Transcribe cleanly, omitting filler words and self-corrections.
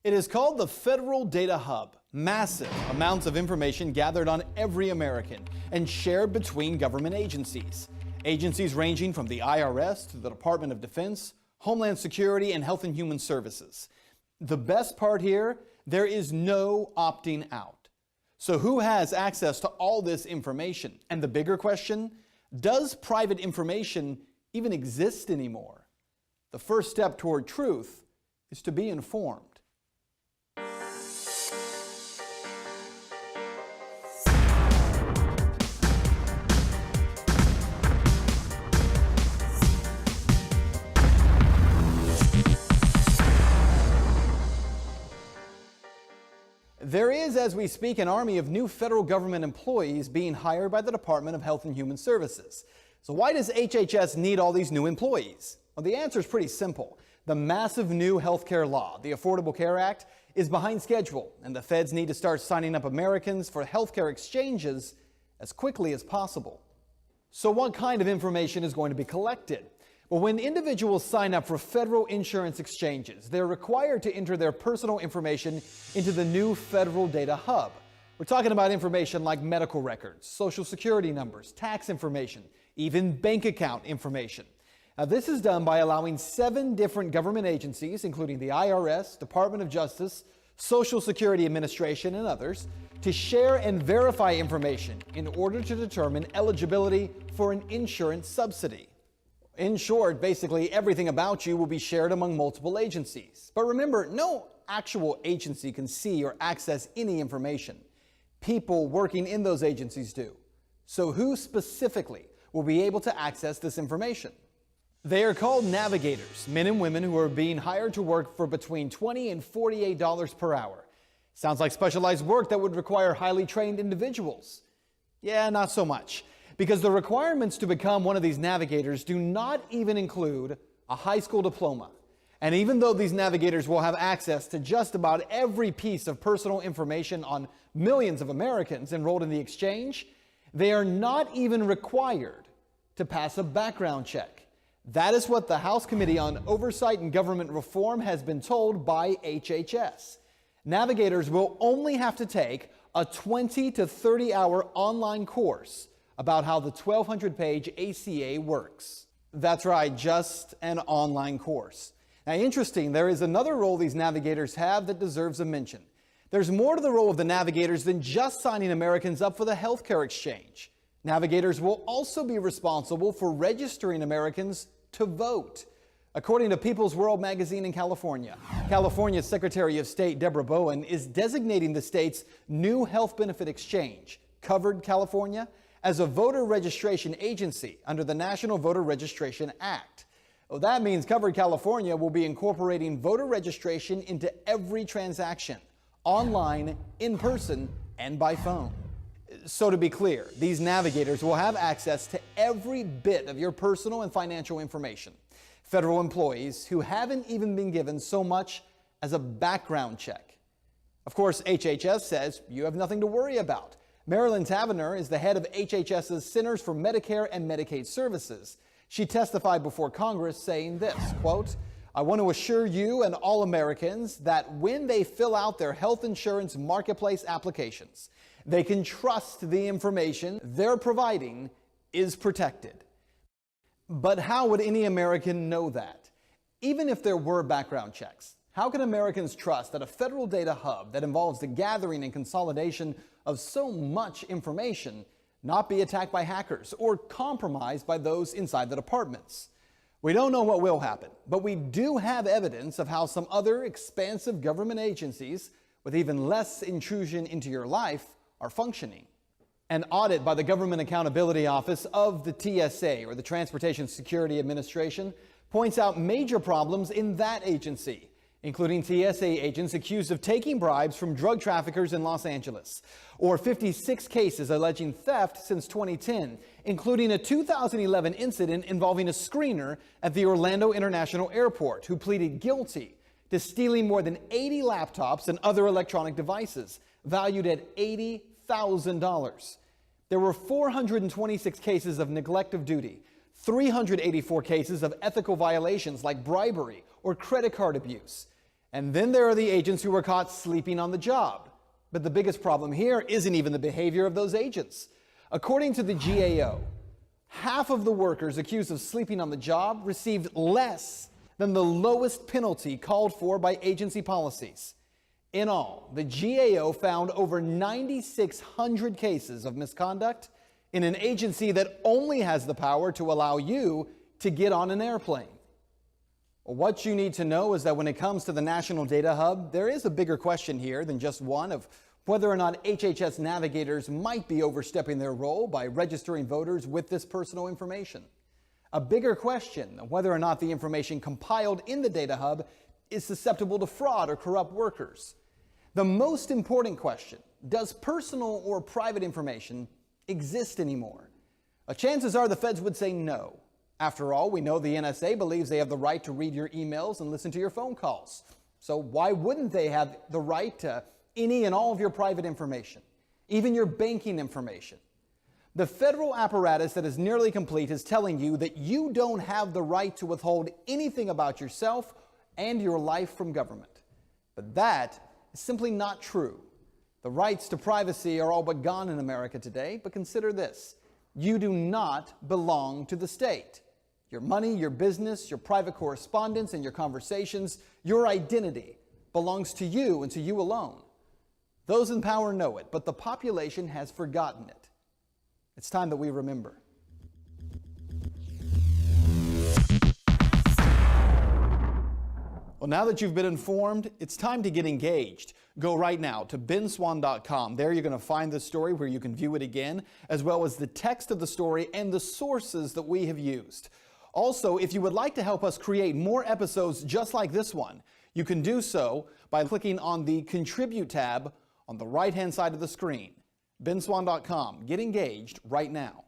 It is called the Federal Data Hub. Massive amounts of information gathered on every American and shared between government agencies. Agencies ranging from the IRS to the Department of Defense, Homeland Security, and Health and Human Services. The best part here, there is no opting out. So who has access to all this information? And the bigger question, does private information even exist anymore? The first step toward truth is to be informed. There is, as we speak, an army of new federal government employees being hired by the Department of Health and Human Services. So why does HHS need all these new employees? Well, the answer is pretty simple. The massive new healthcare law, the Affordable Care Act, is behind schedule, and the feds need to start signing up Americans for healthcare exchanges as quickly as possible. So what kind of information is going to be collected? Well, when individuals sign up for federal insurance exchanges, they're required to enter their personal information into the new Federal Data Hub. We're talking about information like medical records, social security numbers, tax information, even bank account information. Now, this is done by allowing 7 different government agencies, including the IRS, Department of Justice, Social Security Administration, and others, to share and verify information in order to determine eligibility for an insurance subsidy. In short, basically everything about you will be shared among multiple agencies. But remember, no actual agency can see or access any information. People working in those agencies do. So who specifically will be able to access this information? They are called navigators, men and women who are being hired to work for between $20 and $48 per hour. Sounds like specialized work that would require highly trained individuals. Yeah, not so much. Because the requirements to become one of these navigators do not even include a high school diploma. And even though these navigators will have access to just about every piece of personal information on millions of Americans enrolled in the exchange, they are not even required to pass a background check. That is what the House Committee on Oversight and Government Reform has been told by HHS. Navigators will only have to take a 20 to 30-hour online course about how the 1,200-page ACA works. That's right, just an online course. Now, interesting, there is another role these navigators have that deserves a mention. There's more to the role of the navigators than just signing Americans up for the healthcare exchange. Navigators will also be responsible for registering Americans to vote. According to People's World magazine in California, California's Secretary of State Deborah Bowen is designating the state's new health benefit exchange, Covered California, as a voter registration agency under the National Voter Registration Act. Well, that means Covered California will be incorporating voter registration into every transaction, online, in person, and by phone. So to be clear, these navigators will have access to every bit of your personal and financial information. Federal employees who haven't even been given so much as a background check. Of course, HHS says you have nothing to worry about. Marilyn Tavenner is the head of HHS's Centers for Medicare and Medicaid Services. She testified before Congress saying this, quote, "I want to assure you and all Americans that when they fill out their health insurance marketplace applications, they can trust the information they're providing is protected." But how would any American know that? Even if there were background checks, how can Americans trust that a federal data hub that involves the gathering and consolidation of so much information not be attacked by hackers or compromised by those inside the departments? We don't know what will happen, but we do have evidence of how some other expansive government agencies with even less intrusion into your life are functioning. An audit by the Government Accountability Office of the TSA, or the Transportation Security Administration, points out major problems in that agency, including TSA agents accused of taking bribes from drug traffickers in Los Angeles, or 56 cases alleging theft since 2010, including a 2011 incident involving a screener at the Orlando International Airport who pleaded guilty to stealing more than 80 laptops and other electronic devices, valued at $80,000. There were 426 cases of neglect of duty, 384 cases of ethical violations like bribery or credit card abuse. And then there are the agents who were caught sleeping on the job. But the biggest problem here isn't even the behavior of those agents. According to the GAO, half of the workers accused of sleeping on the job received less than the lowest penalty called for by agency policies. In all, the GAO found over 9,600 cases of misconduct in an agency that only has the power to allow you to get on an airplane. What you need to know is that when it comes to the National Data Hub, there is a bigger question here than just one of whether or not HHS navigators might be overstepping their role by registering voters with this personal information. A bigger question of whether or not the information compiled in the Data Hub is susceptible to fraud or corrupt workers. The most important question, does personal or private information exist anymore? Chances are the feds would say no. After all, we know the NSA believes they have the right to read your emails and listen to your phone calls. So why wouldn't they have the right to any and all of your private information, even your banking information? The federal apparatus that is nearly complete is telling you that you don't have the right to withhold anything about yourself and your life from government. But that is simply not true. The rights to privacy are all but gone in America today, but consider this. You do not belong to the state. Your money, your business, your private correspondence, and your conversations, your identity belongs to you and to you alone. Those in power know it, but the population has forgotten it. It's time that we remember. Well, now that you've been informed, it's time to get engaged. Go right now to benswann.com. There you're going to find the story where you can view it again, as well as the text of the story and the sources that we have used. Also, if you would like to help us create more episodes just like this one, you can do so by clicking on the Contribute tab on the right-hand side of the screen. benswann.com. Get engaged right now.